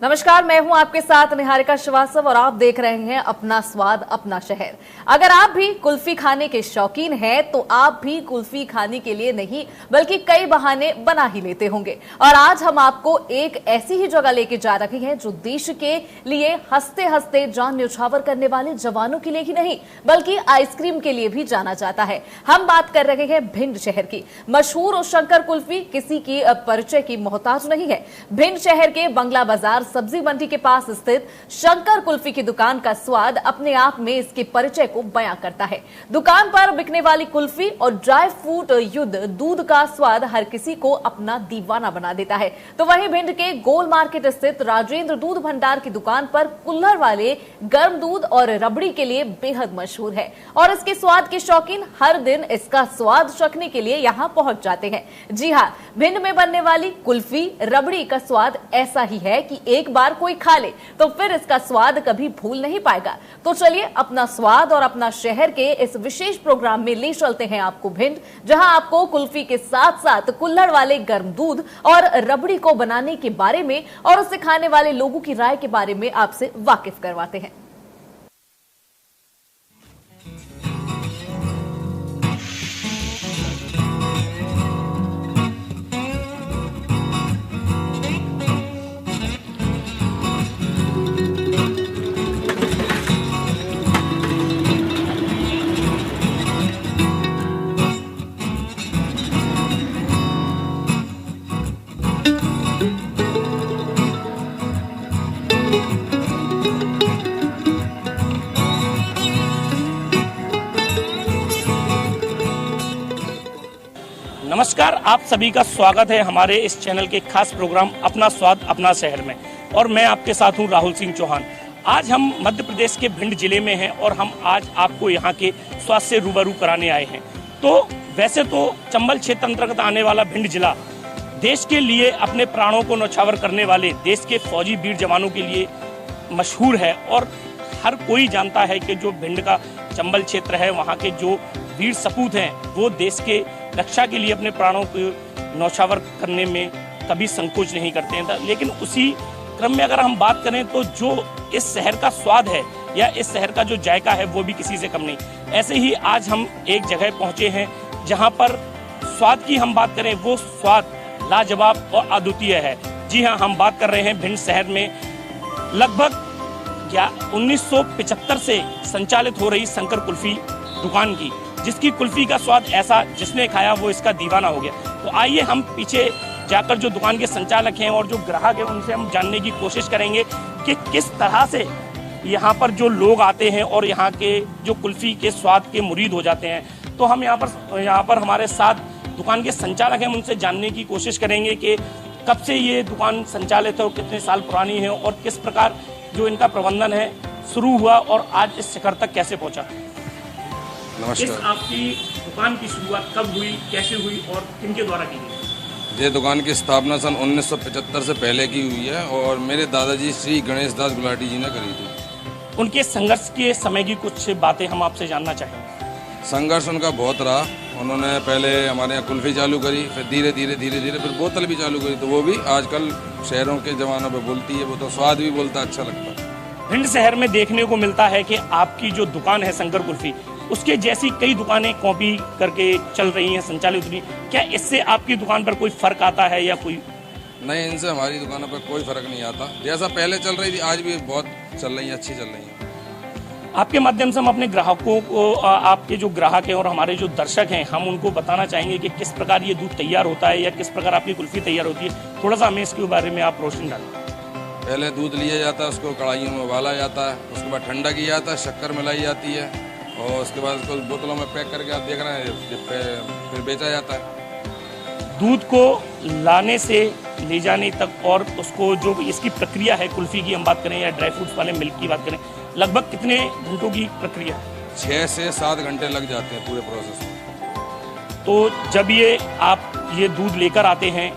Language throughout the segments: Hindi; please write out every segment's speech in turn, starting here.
नमस्कार, मैं हूं आपके साथ निहारिका श्रीवास्तव और आप देख रहे हैं अपना स्वाद अपना शहर। अगर आप भी कुल्फी खाने के शौकीन हैं तो आप भी कुल्फी खाने के लिए नहीं बल्कि कई बहाने बना ही लेते होंगे। और आज हम आपको एक ऐसी ही जगह लेके जा रहे हैं जो देश के लिए हंसते हंसते जान न्यौछावर करने वाले जवानों के लिए ही नहीं बल्कि आइसक्रीम के लिए भी जाना जाता है। हम बात कर रहे हैं भिंड शहर की। मशहूर और शंकर कुल्फी किसी की परिचय की मोहताज नहीं है। भिंड शहर के बंगला बाजार सब्जी मंडी के पास स्थित शंकर कुल्फी की दुकान का स्वाद अपने आप में इसके परिचय को बयां करता है। दुकान पर बिकने वाली कुल्फी और ड्राई फ्रूट युद्ध दूध का स्वाद हर किसी को अपना दीवाना बना देता है। तो वहीं भिंड के गोल मार्केट स्थित राजेंद्र दूध भंडार की दुकान पर कुल्हड़ वाले गर्म दूध और रबड़ी के लिए बेहद मशहूर है और इसके स्वाद के शौकीन हर दिन इसका स्वाद चखने के लिए यहाँ पहुंच जाते हैं। जी हाँ, भिंड में बनने वाली कुल्फी रबड़ी का स्वाद ऐसा ही है कि एक बार कोई खा ले तो फिर इसका स्वाद कभी भूल नहीं पाएगा। तो चलिए अपना स्वाद और अपना शहर के इस विशेष प्रोग्राम में ले चलते हैं आपको भिंड, जहां आपको कुल्फी के साथ साथ कुल्हड़ वाले गर्म दूध और रबड़ी को बनाने के बारे में और उसे खाने वाले लोगों की राय के बारे में आपसे वाकिफ करवाते हैं। नमस्कार, आप सभी का स्वागत है हमारे इस चैनल के खास प्रोग्राम अपना स्वाद अपना शहर में। और मैं आपके साथ हूं राहुल सिंह चौहान। आज हम मध्य प्रदेश के भिंड जिले में हैं और हम आज आपको यहां के स्वाद से रूबरू कराने आए हैं। तो वैसे तो चंबल क्षेत्र अंतर्गत आने वाला भिंड जिला देश के लिए अपने प्राणों को न्यौछावर करने वाले देश के फौजी वीर जवानों के लिए मशहूर है और हर कोई जानता है कि जो भिंड का चंबल क्षेत्र है वहाँ के जो वीर सपूत हैं वो देश के रक्षा के लिए अपने प्राणों को न्यौछावर करने में कभी संकोच नहीं करते हैं। लेकिन उसी क्रम में अगर हम बात करें तो जो इस शहर का स्वाद है या इस शहर का जो जायका है वो भी किसी से कम नहीं। ऐसे ही आज हम एक जगह पहुंचे हैं जहां पर स्वाद की हम बात करें वो स्वाद लाजवाब और अद्वितीय है। जी हाँ, हम बात कर रहे हैं भिंड शहर में लगभग 1975 से संचालित हो रही शंकर कुल्फी दुकान की, जिसकी कुल्फी का स्वाद ऐसा जिसने खाया वो इसका दीवाना हो गया। तो आइए हम पीछे जाकर जो दुकान के संचालक हैं और जो ग्राहक हैं उनसे हम जानने की कोशिश करेंगे कि किस तरह से यहाँ पर जो लोग आते हैं और यहाँ के जो कुल्फी के स्वाद के मुरीद हो जाते हैं। तो हम यहाँ पर हमारे साथ दुकान के संचालक हैं, उनसे जानने की कोशिश करेंगे कि कब से ये दुकान संचालित है और कितने साल पुरानी है और किस प्रकार जो इनका प्रबंधन है शुरू हुआ और आज इस शिखर तक कैसे पहुँचा। नमस्कार। इस आपकी दुकान की शुरुआत कब हुई, कैसे हुई और किनके द्वारा की गई? ये दुकान की स्थापना सन 1975 से पहले की हुई है और मेरे दादाजी श्री गणेश दास गुलाटी जी ने करी थी। उनके संघर्ष के समय की कुछ बातें हम आपसे जानना चाहेंगे। संघर्ष उनका बहुत रहा। उन्होंने पहले हमारे यहाँ कुल्फी चालू करी, फिर धीरे धीरे फिर बोतल भी चालू करी। तो वो भी आजकल शहरों के जमानों पे बोलती है, वो तो स्वाद भी बोलता अच्छा लगता है। भिंड शहर में देखने को मिलता है कि आपकी जो दुकान है शंकर कुल्फी, उसके जैसी कई दुकानें कॉपी करके चल रही हैं, संचालित हुई। क्या इससे आपकी दुकान पर कोई फर्क आता है या कोई? नहीं, इनसे हमारी दुकानों पर कोई फर्क नहीं आता। जैसा पहले चल रही थी आज भी बहुत चल रही है, अच्छी चल रही है। आपके माध्यम से हम अपने ग्राहकों को, आपके जो ग्राहक हैं और हमारे जो दर्शक हैं, हम उनको बताना चाहेंगे कि किस प्रकार ये दूध तैयार होता है या किस प्रकार आपकी कुल्फी तैयार होती है। थोड़ा सा हमें इसके बारे में आप रोशनी डालें। पहले दूध लिया जाता है, उसको कढ़ाइयों में उबाला जाता है, उसके बाद ठंडा किया जाता है, शक्कर मिलाई जाती है और उसके बाद उसको बोतलों में पैक करके आप देख रहे हैं फिर बेचा जाता है। दूध को लाने से ले जाने तक और उसको जो इसकी प्रक्रिया है कुल्फी की हम बात करें या ड्राई फ्रूट्स वाले मिल्क की बात करें, लगभग कितने घंटों की प्रक्रिया? 6 से 7 घंटे लग जाते हैं पूरे प्रोसेस में। तो जब आप ये दूध लेकर आते हैं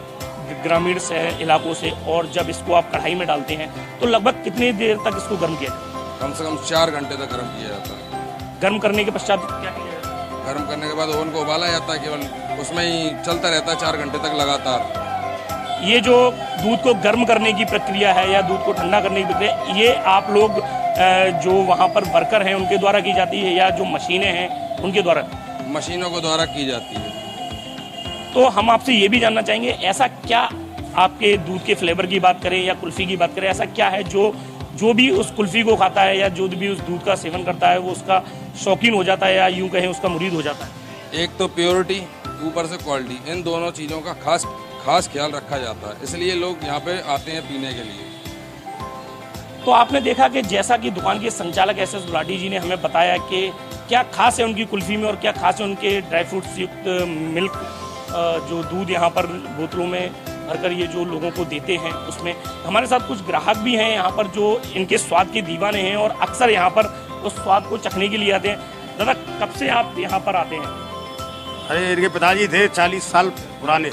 ग्रामीण से इलाकों से और जब इसको आप कढ़ाई में डालते हैं तो लगभग कितनी देर तक इसको गर्म किया जाता है? कम से कम 4 घंटे तक गर्म किया जाता है। गर्म करने के पश्चात क्या किया जाता है? गर्म करने के बाद ओवन को उबाला जाता है, केवल उसमें ही चलता रहता है 4 घंटे तक लगातार। ये जो दूध को गर्म करने की प्रक्रिया है या दूध को ठंडा करने की प्रक्रिया, ये आप लोग जो वहाँ पर वर्कर हैं उनके द्वारा की जाती है या जो मशीनें हैं उनके द्वारा? मशीनों के द्वारा की जाती है। तो हम आपसे ये भी जानना चाहेंगे, ऐसा क्या आपके दूध के फ्लेवर की बात करें या कुल्फ़ी की बात करें, ऐसा क्या है जो भी उस कुल्फ़ी को खाता है या जो भी उस दूध का सेवन करता है वो उसका शौकीन हो जाता है या यूँ कहें उसका मुरीद हो जाता है? एक तो प्योरिटी, ऊपर से क्वालिटी, इन दोनों चीज़ों का खास ख्याल रखा जाता है, इसलिए लोग यहाँ पे आते हैं पीने के लिए। तो आपने देखा कि जैसा कि दुकान के संचालक एस.एस. गुलाटी जी ने हमें बताया कि क्या खास है उनकी कुल्फ़ी में और क्या खास है उनके ड्राई फ्रूट्स युक्त मिल्क जो दूध यहाँ पर बोतलों में भरकर ये जो लोगों को देते हैं उसमें। हमारे साथ कुछ ग्राहक भी हैं यहाँ पर जो इनके स्वाद के दीवाने हैं और अक्सर यहाँ पर उस स्वाद को चखने के लिए आते हैं। दादा, कब से आप यहाँ पर आते हैं? अरे इनके पिताजी थे 40 साल पुराने,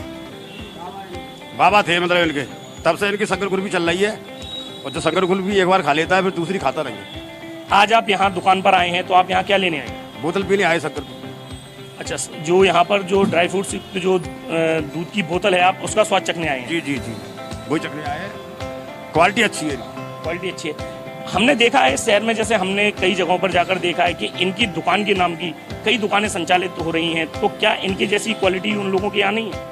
बाबा थे मतलब इनके, तब से इनकी शंकर कुल्फी चल रही है। और जो शंकर कुल्फी एक बार खा लेता है फिर दूसरी खाता नहीं है। आज आप यहाँ दुकान पर आए हैं तो आप यहाँ क्या लेने आए? बोतल पीने आए शंकर। अच्छा, जो यहाँ पर जो ड्राई फ्रूट्स जो दूध की बोतल है आप उसका स्वाद चखने आए हैं? जी जी जी, वही चखने आए हैं। क्वालिटी अच्छी है, क्वालिटी अच्छी है। हमने देखा है शहर में, जैसे हमने कई जगहों पर जाकर देखा है कि इनकी दुकान के नाम की कई दुकानें संचालित हो रही हैं, तो क्या इनकी जैसी क्वालिटी उन लोगों के यहाँ नहीं है?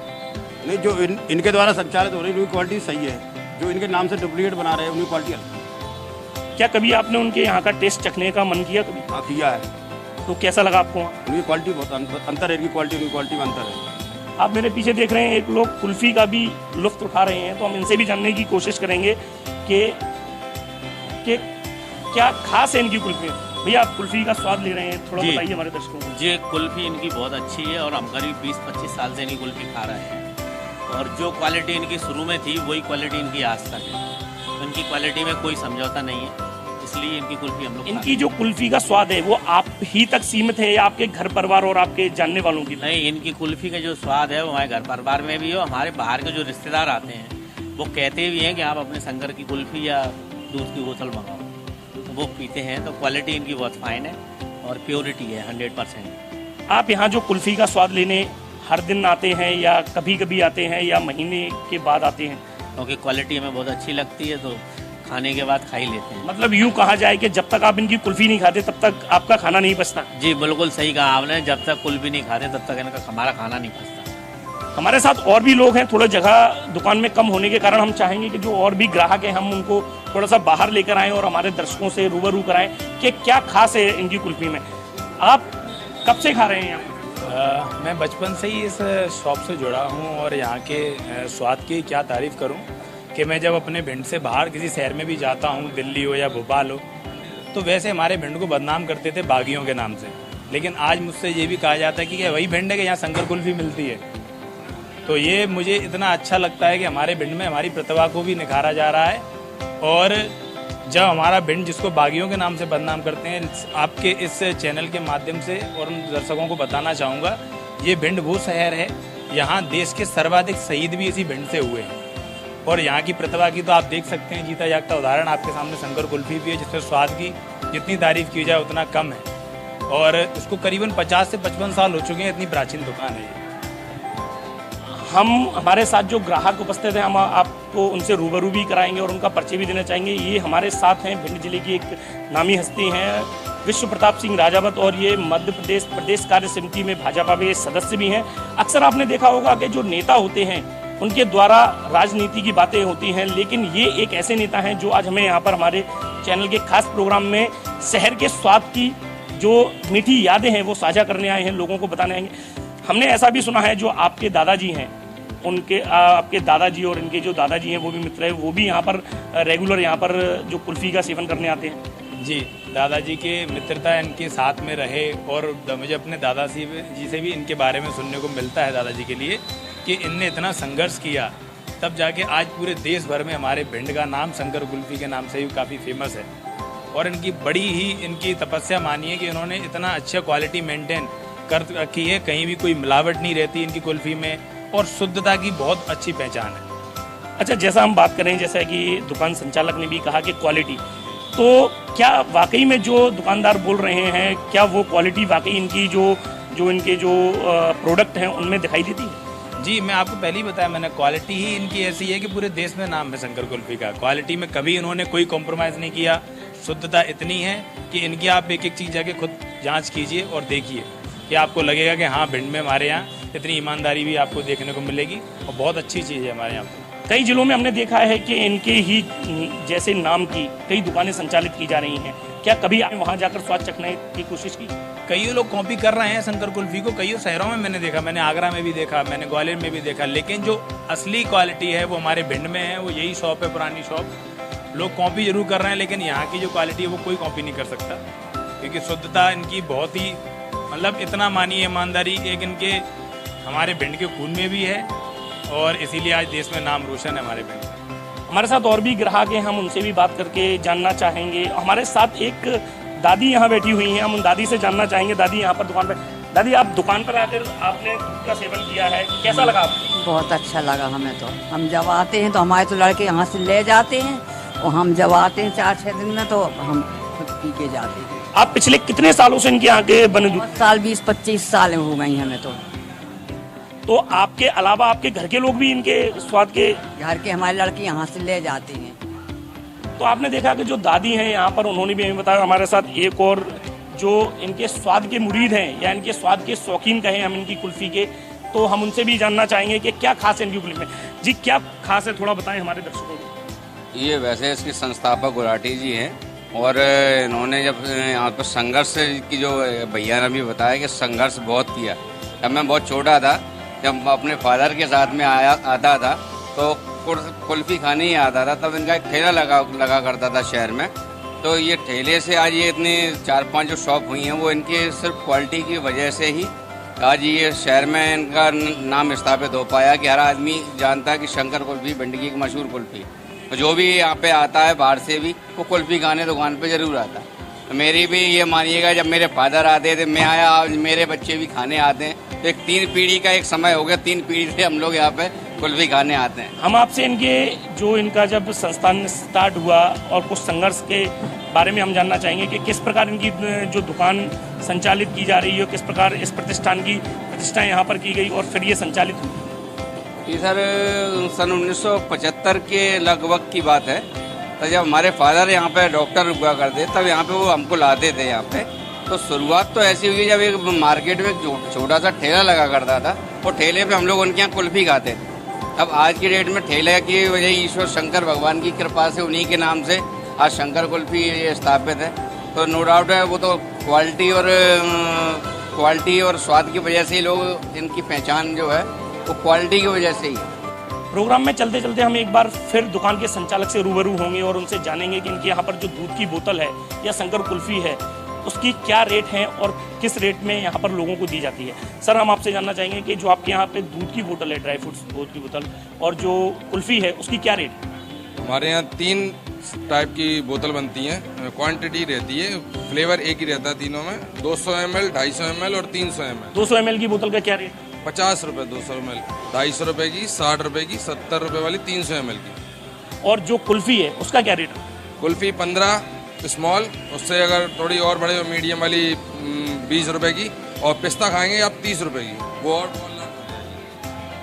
नहीं, जो इनके द्वारा संचालित हो रही है उनकी क्वालिटी सही है। जो इनके नाम से डुप्लीकेट बना रहे हैं उनकी क्वालिटी अलग है। क्या कभी आपने उनके यहाँ का टेस्ट चखने का मन किया कभी? हाँ, किया है। तो कैसा लगा आपको? उनकी क्वालिटी बहुत अंतर है, इनकी क्वालिटी उनकी क्वालिटी में अंतर है। आप मेरे पीछे देख रहे हैं एक लोग कुल्फी का भी लुत्फ उठा रहे हैं, तो हम इनसे भी जानने की कोशिश करेंगे कि क्या खास है इनकी कुल्फी। भैया, आप कुल्फी का स्वाद ले रहे हैं, थोड़ा बताइए हमारे दर्शकों को। जी, कुल्फी इनकी बहुत अच्छी है और हम करीब 20-25 साल से इनकी कुल्फी खा रहे हैं और जो क्वालिटी इनकी शुरू में थी वही क्वालिटी इनकी आज तक है। तो इनकी क्वालिटी में कोई समझौता नहीं है, इसलिए इनकी कुल्फी हम लोग। इनकी जो कुल्फी का स्वाद है वो आप ही तक सीमित है या आपके घर परिवार और आपके जानने वालों की? नहीं, इनकी कुल्फी का जो स्वाद है वो हमारे घर परिवार में भी है। हमारे बाहर के जो रिश्तेदार आते हैं वो कहते भी हैं कि आप अपने शंकर की कुल्फी या दूध की बोतल मंगाओ, तो वो पीते हैं। तो क्वालिटी इनकी बहुत फाइन है और प्योरिटी है 100%। आप यहाँ जो कुल्फी का स्वाद लेने हर दिन आते हैं या कभी कभी आते हैं या महीने के बाद आते हैं? क्योंकि क्वालिटी हमें बहुत अच्छी लगती है तो खाने के बाद खा ही लेते हैं। मतलब यूँ कहा जाए कि जब तक आप इनकी कुल्फी नहीं खाते तब तक आपका खाना नहीं पचता? जी, बिल्कुल सही कहा आपने। जब तक कुल्फी नहीं खाते तब तक इनका हमारा खाना नहीं पचता। हमारे साथ और भी लोग हैं, थोड़ा जगह दुकान में कम होने के कारण हम चाहेंगे कि जो और भी ग्राहक हैं हम उनको थोड़ा सा बाहर लेकर आएँ और हमारे दर्शकों से रूबरू कराएं कि क्या खास है इनकी कुल्फी में। आप कब से खा रहे हैं यहाँ? मैं बचपन से ही इस शॉप से जुड़ा हूँ और यहाँ के स्वाद की क्या तारीफ़ करूँ कि मैं जब अपने भिंड से बाहर किसी शहर में भी जाता हूँ, दिल्ली हो या भोपाल हो, तो वैसे हमारे भिंड को बदनाम करते थे बागियों के नाम से। लेकिन आज मुझसे ये भी कहा जाता है कि क्या वही भिंड है कि यहाँ शंकर कुल्फी मिलती है। तो ये मुझे इतना अच्छा लगता है कि हमारे भिंड में हमारी प्रतिभा को भी निखारा जा रहा है। और जब हमारा भिंड, जिसको बागियों के नाम से बदनाम करते हैं, आपके इस चैनल के माध्यम से और उन दर्शकों को बताना चाहूँगा, ये भिंड वो शहर है, यहाँ देश के सर्वाधिक शहीद भी इसी भिंड से हुए हैं। और यहाँ की प्रतिभा की तो आप देख सकते हैं, जीता जागता उदाहरण आपके सामने शंकर कुल्फी भी है, जिसमें स्वाद की जितनी तारीफ़ की जाए उतना कम है। और इसको करीबन 50 से 55 साल हो चुके हैं, इतनी प्राचीन दुकान है ये। हमारे साथ जो ग्राहक उपस्थित हैं हम आपको उनसे रूबरू भी कराएंगे और उनका परिचय भी देना चाहेंगे। ये हमारे साथ हैं भिंड जिले की एक नामी हस्ती हैं विश्व प्रताप सिंह राजावत, और ये मध्य प्रदेश प्रदेश कार्य समिति में भाजपा के सदस्य भी हैं। अक्सर आपने देखा होगा कि जो नेता होते हैं उनके द्वारा राजनीति की बातें होती हैं, लेकिन ये एक ऐसे नेता हैं जो आज हमें यहाँ पर हमारे चैनल के खास प्रोग्राम में शहर के स्वाद की जो मीठी यादें हैं वो साझा करने आए हैं, लोगों को बताने आएंगे। हमने ऐसा भी सुना है जो आपके दादाजी हैं, उनके आपके दादाजी और इनके जो दादाजी हैं वो भी मित्र हैं, वो भी यहाँ पर रेगुलर यहाँ पर जो कुल्फ़ी का सेवन करने आते हैं। जी, दादाजी के मित्रता इनके साथ में रहे और मुझे अपने दादाजी जी से भी इनके बारे में सुनने को मिलता है दादाजी के लिए कि इनने इतना संघर्ष किया, तब जाके आज पूरे देश भर में हमारे भिंड का नाम शंकर कुल्फी के नाम से भी काफ़ी फेमस है। और इनकी बड़ी ही इनकी तपस्या मानिए कि इन्होंने इतना अच्छा क्वालिटी मेंटेन कर रखी है, कहीं भी कोई मिलावट नहीं रहती इनकी कुल्फी में और शुद्धता की बहुत अच्छी पहचान है। अच्छा, जैसा हम बात करें, जैसा कि दुकान संचालक ने भी कहा कि क्वालिटी, तो क्या वाकई में जो दुकानदार बोल रहे हैं, क्या वो क्वालिटी वाकई इनकी जो इनके जो प्रोडक्ट हैं उनमें दिखाई देती है? जी, मैं आपको पहले ही बताया मैंने, क्वालिटी ही इनकी ऐसी है कि पूरे देश में नाम है शंकर कुल्फी का। क्वालिटी में कभी इन्होंने कोई कॉम्प्रोमाइज़ नहीं किया। शुद्धता इतनी है कि इनकी आप एक एक चीज़ जाके खुद जांच कीजिए और देखिए कि आपको लगेगा कि हाँ, भिंड में हमारे यहाँ इतनी ईमानदारी भी आपको देखने को मिलेगी और बहुत अच्छी चीज़ है हमारे यहाँ पर। कई जिलों में हमने देखा है कि इनके ही जैसे नाम की कई दुकानें संचालित की जा रही हैं। क्या कभी आपने वहाँ जाकर स्वाद चखने की कोशिश की? कई लोग कॉपी कर रहे हैं शंकर कुल्फी को, कई शहरों में मैंने देखा, मैंने आगरा में भी देखा, मैंने ग्वालियर में भी देखा, लेकिन जो असली क्वालिटी है वो हमारे भिंड में है। वो यही शॉप है, पुरानी शॉप। लोग कॉपी जरूर कर रहे हैं, लेकिन यहाँ की जो क्वालिटी है वो कोई कॉपी नहीं कर सकता, क्योंकि शुद्धता इनकी बहुत ही, मतलब इतना मानिए ईमानदारी एक इनके हमारे भिंड के खून में भी है, और इसीलिए आज देश में नाम रोशन है हमारे भिंड। हमारे साथ और भी ग्राहक हैं, हम उनसे भी बात करके जानना चाहेंगे। हमारे साथ एक दादी यहाँ बैठी हुई हैं, हम उन दादी से जानना चाहेंगे। दादी यहाँ पर दुकान पर, दादी आप दुकान पर आकर आपने दूध का सेवन किया है, कैसा लगा आपको? बहुत अच्छा लगा हमें तो। हम जब आते हैं तो हमारे तो लड़के यहाँ से ले जाते हैं, और हम जब आते हैं 4-6 दिन में तो हम खुद पी के जाते हैं। आप पिछले कितने सालों से इनके यहाँ के बने दूध? साल 20-25 साल हो गई हमें तो आपके अलावा आपके घर के लोग भी इनके स्वाद के? घर के हमारे लड़के यहाँ से ले जाते हैं। तो आपने देखा कि जो दादी हैं यहाँ पर, उन्होंने भी हमें बताया। हमारे साथ एक और जो इनके स्वाद के मुरीद हैं या इनके स्वाद के शौकीन कहें हम इनकी कुल्फी के, तो हम उनसे भी जानना चाहेंगे कि क्या खास है इनकी कुल्फी में। जी, क्या खास है, थोड़ा बताएं हमारे दर्शकों को। ये वैसे इसके संस्थापक गुलाटी जी हैं, और इन्होंने जब यहाँ पर संघर्ष की, जो भैया ने भी बताया कि संघर्ष बहुत किया। जब मैं बहुत छोटा था, जब अपने फादर के साथ में आता था तो कुल्फी खाने ही आता था। तब इनका एक ठेला लगा करता था शहर में। तो ये ठेले से आज ये इतनी 4-5 जो शॉप हुई हैं, वो इनके सिर्फ क्वालिटी की वजह से ही आज ये शहर में इनका नाम स्थापित हो पाया कि हर आदमी जानता है कि शंकर कुल्फी भिंड की एक मशहूर कुल्फी। तो जो भी यहाँ पे आता है बाहर से भी, वो कुल्फी खाने दुकान पे जरूर आता है। तो मेरी भी ये मानिएगा, जब मेरे फादर आते थे, मैं आया, आज मेरे बच्चे भी खाने आते हैं। तो एक 3 पीढ़ी का एक समय हो गया, 3 पीढ़ी से हम लोग यहाँ पे कुल्फी खाने आते हैं। हम आपसे इनके जो इनका जब संस्थान स्टार्ट हुआ और कुछ संघर्ष के बारे में हम जानना चाहेंगे कि किस प्रकार इनकी जो दुकान संचालित की जा रही है, किस प्रकार इस प्रतिष्ठान की प्रतिष्ठा यहाँ पर की गई और फिर ये संचालित हुई। ये सर सन 1975 के लगभग की बात है। तो जब हमारे फादर यहाँ पे डॉक्टर हुआ करते, तब यहाँ पे वो हमको लाते थे यहाँ पे। तो शुरुआत तो ऐसी हुई जब एक मार्केट में छोटा सा ठेला लगा करता था, वो ठेले पे हम लोग उनके यहाँ कुल्फी खाते थे। अब आज की डेट में ठेले की वजह ईश्वर शंकर भगवान की कृपा से, उन्हीं के नाम से आज शंकर कुल्फी स्थापित है। तो नो डाउट है, वो तो क्वालिटी और स्वाद की वजह से ही लोग, इनकी पहचान जो है वो क्वालिटी की वजह से ही। प्रोग्राम में चलते चलते हम एक बार फिर दुकान के संचालक से रूबरू होंगे और उनसे जानेंगे कि इनके यहाँ पर जो दूध की बोतल है या शंकर कुल्फी है, उसकी क्या रेट है और किस रेट में यहाँ पर लोगों को दी जाती है। सर, हम आपसे जानना चाहेंगे कि जो आपके यहाँ पे दूध की बोतल है, ड्राई फ्रूट्स दूध की बोतल, और जो कुल्फी है उसकी क्या रेट है? हमारे यहाँ 3 टाइप की बोतल बनती हैं, क्वांटिटी रहती है, फ्लेवर एक ही रहता है तीनों में, 200 ml, 250 ml और 300 ml। 200 ml की बोतल का क्या रेट? 50 रुपये 200 ml, 250 रुपये की, 60 रुपये की, 70 रुपये वाली 300 ml की। और जो कुल्फी है उसका क्या रेट है? कुल्फी 15 स्मॉल, उससे अगर थोड़ी और बड़े मीडियम वाली 20 रुपये की, और पिस्ता खाएंगे आप 30 रुपये की, वो और।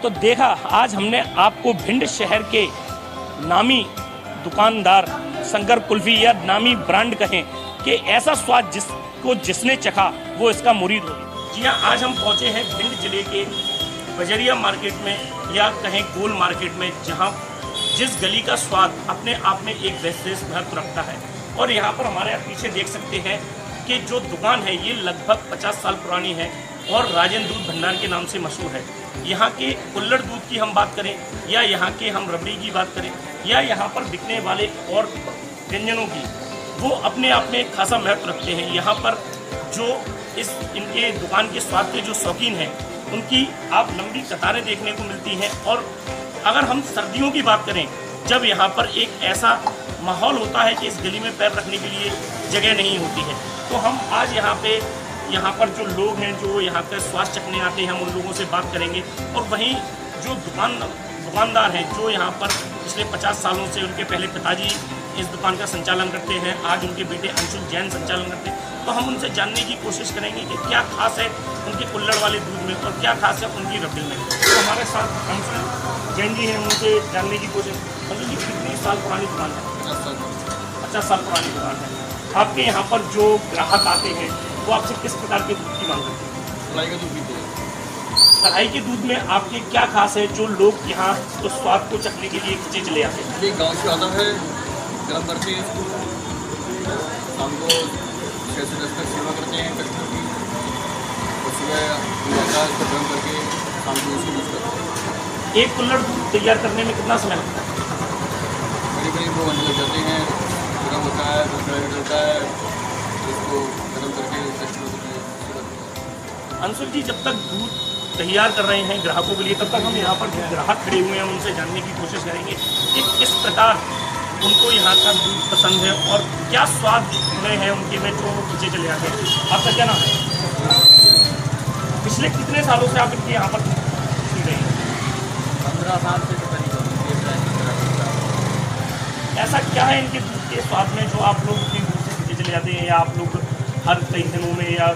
तो देखा, आज हमने आपको भिंड शहर के नामी दुकानदार शंकर कुल्फी या नामी ब्रांड कहें कि ऐसा स्वाद जिसने चखा वो इसका मुरीद होगी। जी हाँ, आज हम पहुंचे हैं भिंड जिले के बजरिया मार्केट में या कहें गोल मार्केट में, जहां जिस गली का स्वाद अपने आप में एक विशेष महत्व रखता है। और यहाँ पर हमारे पीछे देख सकते हैं कि जो दुकान है ये लगभग 50 साल पुरानी है और राजन दूध भंडार के नाम से मशहूर है। यहाँ के कुल्हड़ दूध की हम बात करें या यहाँ के हम रबड़ी की बात करें या यहाँ पर बिकने वाले और व्यंजनों की, वो अपने आप में खासा महत्व रखते हैं। यहाँ पर जो इनके दुकान के स्वाद के जो शौकीन हैं, उनकी आप लंबी कतारें देखने को मिलती हैं। और अगर हम सर्दियों की बात करें, जब यहाँ पर एक ऐसा माहौल होता है कि इस गली में पैर रखने के लिए जगह नहीं होती है, तो हम आज यहाँ पर जो लोग हैं जो यहाँ का स्वाद चखने आते हैं, हम उन लोगों से बात करेंगे। और वहीं जो दुकानदार हैं जो यहाँ पर पिछले 50 सालों से, उनके पहले पिताजी इस दुकान का संचालन करते हैं, आज उनके बेटे अंशुल जैन संचालन करते हैं। तो हम उनसे जानने की कोशिश करेंगे कि क्या खास है उनके कुल्हड़ वाले दूध में और क्या खास है उनकी रबड़ी में। तो हमारे साथ अंशुल जैन जी हैं, उनसे जानने की कोशिश। अंशुल जी, कितनी साल पुरानी दुकान है? 50 साल पुरानी दुकान है। आपके यहाँ पर जो ग्राहक आते हैं वो आपसे किस प्रकार के दूध की मांग करते हैं? कढ़ाई का दूध पीते हैं। कढ़ाई के दूध में आपके क्या खास है जो लोग यहाँ तो स्वाद को चखने के लिए खींचे चले आते हैं? ये गांव से आता है, गर्म करके इसको शाम को 6 से 10 तक सेवा करते हैं कस्टमर की, और सुबह आता है इसको गर्म करके शाम को इसको यूज़ करते हैं। एक कुल्हड़ दूध तैयार करने में कितना समय लगता है? करीब 2 घंटे लग जाते हैं। गर्म होता है, दूध होता है, इसको गर्म करके कस्टमर को सेवा करते हैं। अंशुल जी, जब तक दूध तैयार कर रहे हैं ग्राहकों के लिए, तब तक हम यहाँ पर जो ग्राहक खड़े हुए हैं उनसे जानने की कोशिश करेंगे कि किस प्रकार उनको यहाँ का दूध पसंद है और क्या स्वाद में है उनके में जो वो खींचे चले आते हैं। आपका क्या नाम है? पिछले कितने सालों से आप इनके यहाँ पर पी रहे हैं? 15 साल से ऐसा क्या है इनके दूध के स्वाद में जो आप लोग इतनी दूर से खींचे चले जाते हैं, या आप लोग हर कई दिनों में या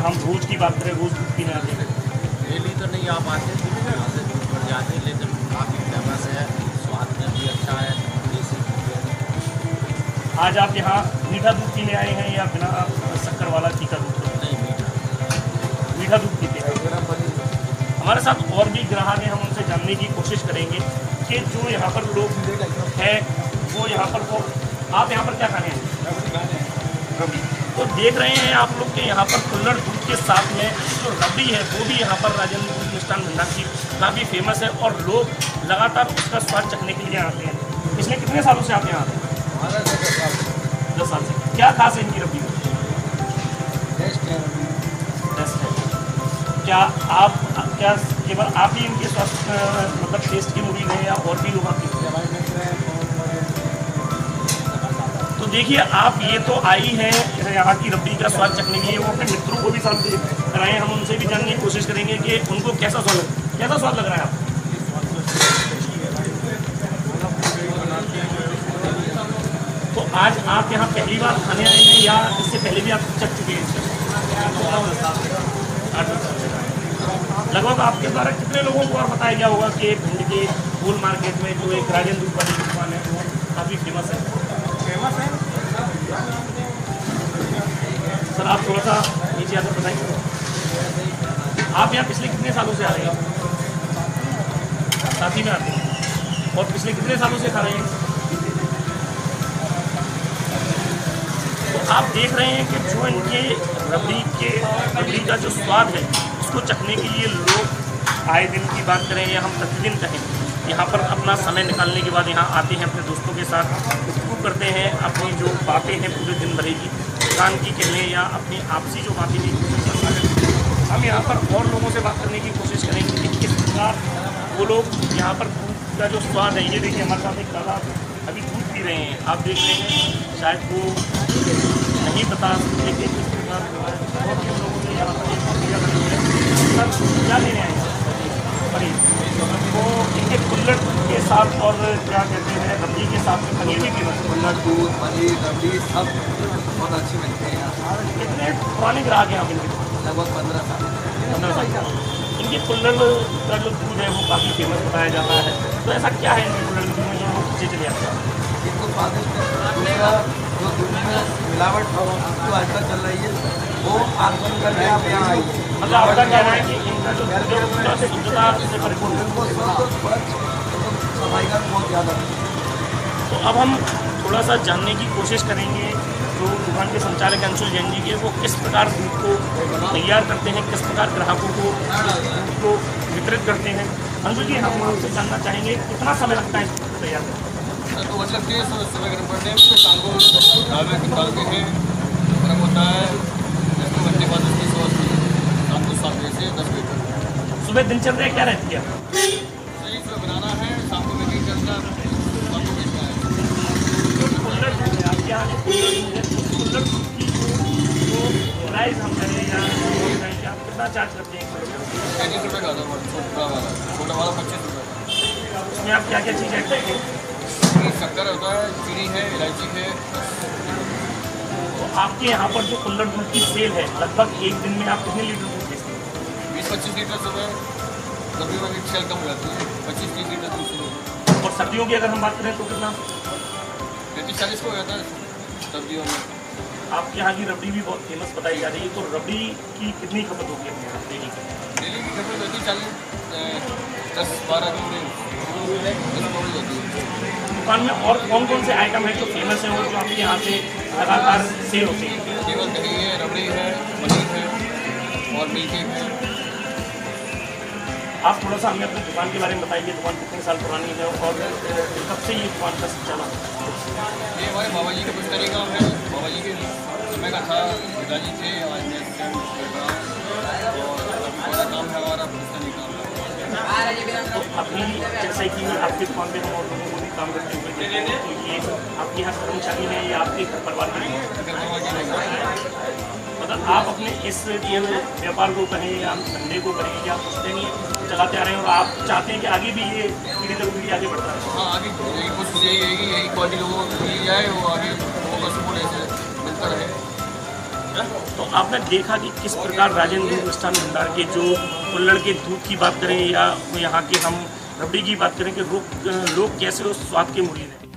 हम रोज की बात करें रोज दूध पीने आते हैं? डेली तो नहीं आ पाते, यहाँ से दूध बढ़ जाते हैं, लेकिन काफ़ी फेमस है, स्वाद में भी अच्छा है। आज आप यहाँ मीठा दूध पीने आए हैं या बिना शक्कर वाला तीखा दूध? नहीं, मीठा दूध पीते हैं। हमारे साथ और भी ग्राहक हैं, हम उनसे जानने की कोशिश करेंगे कि जो यहाँ पर लोग हैं वो यहाँ पर वो आप यहाँ पर क्या खाने हैं? तो देख रहे हैं आप लोग के यहाँ पर कुल्हड़ दूध के साथ में जो रबड़ी है वो भी यहाँ पर राजेंद्र दूध मिष्ठान भंडार की काफ़ी फेमस है और लोग लगातार उसका स्वाद चखने के लिए आते हैं। पिछले कितने सालों से आप यहाँ आते हैं? 10 साल से। क्या खास है इनकी रबड़ी में? टेस्ट है। क्या केवल आप ही इनके स्वास्थ्य मतलब टेस्ट के मुरीद हैं या और भी लोग आपके? तो देखिए, आप ये तो आई हैं यहाँ की रबड़ी का स्वाद चखने के लिए, वो अपने मित्रों को भी साथ कराएं। हम उनसे भी जानने की कोशिश करेंगे कि उनको कैसा स्वाद लग रहा है। आप तो आज आप यहाँ पहली बार खाने आए हैं या इससे पहले भी आप चख चुके हैं? लगभग आपके द्वारा कितने लोगों को और बताया गया होगा कि भिंड के फूल मार्केट में जो एक राजेंद्र दूध वाली दुकान है वो काफ़ी फेमस है? सर, आप थोड़ा सा नीचे आकर बताइए, आप यहाँ पिछले कितने सालों से आ रहे हैं? साथ ही में आते हैं। और पिछले कितने सालों से खा रहे हैं? तो आप देख रहे हैं कि जो इनके रबड़ी का जो स्वाद है उसको चखने के लिए लोग आए दिन की बात करें या हम प्रतिदिन कहें, यहाँ पर अपना समय निकालने के बाद यहाँ आते हैं, अपने दोस्तों के साथ गुफ्तगू करते हैं, अपनी जो बातें हैं पूरे दिन भरे की दुकान की कहने या अपनी आपसी जो बातें हैं, हम यहाँ पर और लोगों से बात करने की कोशिश करेंगे कि किस प्रकार वो लोग यहाँ पर दूध का जो स्वाद है। ये देखिए, हमारे साथ एक दादा अभी दूध पी रहे हैं, आप देख रहे हैं, शायद वो नहीं बता सकते कि किस प्रकार बहुत से लोगों ने यहाँ पर सर क्या लेने आए पनीर, तो इनके कुल्हड़ के साथ और क्या कहते हैं रबड़ी के साथ में पनीर भी फेमस है। कुल्हड़ दूध, पनीर, रबड़ी सब बहुत अच्छी मिलते हैं यहाँ। कितने पुराने ग्राहक हैं आप इनके? लगभग 15 साल। 15 साल। इनके कुल्हड़ का जो दूध है वो काफ़ी फेमस बताया जाता है, तो ऐसा क्या है इनके कुल्हड़ दूध में जो लोग पीछे चले जाते हैं? इनको स्वादिष्ट दूसरा जो दूध में मिलावट जो आजकल चल रही है वो आंदोलन करके आप यहाँ आइए। मतलब आपका कहना है कि इनका जो दूध है वो शुद्धता से परिपूर्ण है, वो स्वच्छ सफाई का बहुत ज़्यादा। तो अब हम थोड़ा सा जानने की कोशिश करेंगे जो दुकान के संचालक अंशुल जैन जी के, वो किस प्रकार दूध को तैयार करते हैं, किस प्रकार ग्राहकों को दूध को वितरित करते हैं। अंशुल जी, हम आपसे जानना चाहेंगे कितना समय लगता है इसको तैयार करने में? तो मतलब कि सुबह गर्म करते हैं, फिर शाम को दाल में डालते हैं, गर्म होता है, 10 घंटे बाद उसकी सॉस शाम को 7 बजे से 10 बजे तक। सुबह दिनचर्या क्या रहती है? सही सुबह बनाना है, शाम को पैकिंग करना, शाम को बेचना है। कुल्हड़ दूध है आपके यहाँ, कुल्हड़ दूध की जो प्राइस हम करें या आप कितना चार्ज करते हैं? 35 रुपये का था छोटा वाला 25 रुपये। उसमें आप क्या क्या चीज़ ऐड करेंगे? शक्कर होता है, चीनी है, इलायची है। तो आपके यहाँ पर जो कुल्हड़ दूध की सेल है, लगभग एक दिन में आप कितने लीटर दूध बेचते हैं? 20-25 लीटर सुबह, कभी कभी सेल कम हो जाती है, 25-30 लीटर दूध सुबह। और सर्दियों की अगर हम बात करें तो कितना? 35-40 को हो जाता है सर्दियों में। आपके यहाँ की रबड़ी भी बहुत फेमस बताई जा रही है, तो रबड़ी की कितनी खपत होगी अपने यहाँ डेली की? डेली की खपत होती है 10-12 किलो होती है। दुकान में और कौन कौन से आइटम है जो फेमस है और जो आपके यहाँ से लगातार सेल होते हैं? केवल दही है, रबड़ी है, पनीर है और मिल्क केक है। आप थोड़ा सा हमें अपनी दुकान के बारे में बताइए, दुकान कितने साल पुरानी है और कब से ये दुकान का चला? ये हमारे बाबा जी का पुश्तरी काम है, बाबा जी के समय का था, पिताजी थे, आज मैं और अभी पूरा काम है हमारा पुश्तरी काम। तो अभी जैसे कि आपकी दुकान पे हम और लोगों को भी काम करते हुए देखे हैं, तो ये आपके यहाँ कर्मचारी हैं या आपके घर परिवार के हैं? मतलब आप अपने इस ये व्यापार को कहें या धंधे को करें या पुश्तैनी चलाते आ रहे हैं और आप चाहते हैं कि आगे भी ये पीढ़ी दर पीढ़ी आगे बढ़ता है? हाँ, आगे यही कोशिश यही रहेगी, यही क्वालिटी लोगों को मिल जाए, वो आगे लोगों का सपोर्ट ऐसे मिलता रहे। तो आपने देखा कि किस प्रकार राजेंद्र दूध मिष्ठान भंडार के जो कुल्हड़ के दूध की बात करें या यहाँ के हम रबड़ी की बात करें कि लोग कैसे उस स्वाद के मुरीद हैं।